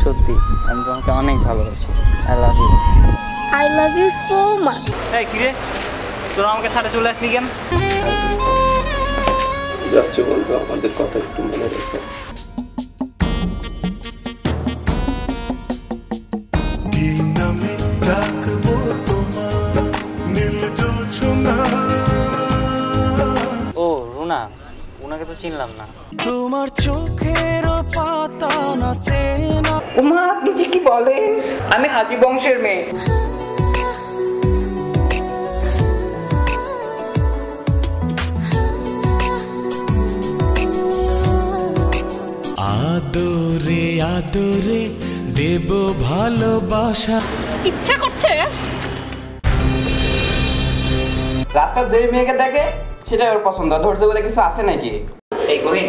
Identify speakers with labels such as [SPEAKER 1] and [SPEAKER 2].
[SPEAKER 1] সত্যি আমি তোমাকে অনেক ভালোবাসি। I love you so much.
[SPEAKER 2] এই কিরে, তোরা আমাকে ছাড়ে চলে আসলি কেন?
[SPEAKER 3] যাচ্ছে বলবো আমাদের কথা একটু মনে রাখবে।
[SPEAKER 2] ও রুনা, ওনাকে তো চিনলাম না।
[SPEAKER 4] তোমার চোখের পাতা না চেনা।
[SPEAKER 5] ওমা আপনি যে কি বলেন, আমি হাজি বংশের মেয়ে।
[SPEAKER 4] আদরে আদরে দেব ভালোবাসা।
[SPEAKER 6] ইচ্ছা করছে
[SPEAKER 5] রাস্তার যে মেয়েকে দেখে সেটাই ওর পছন্দ, ধৈর্য বলে কিছু আছে নাকি?
[SPEAKER 2] এই গহিন,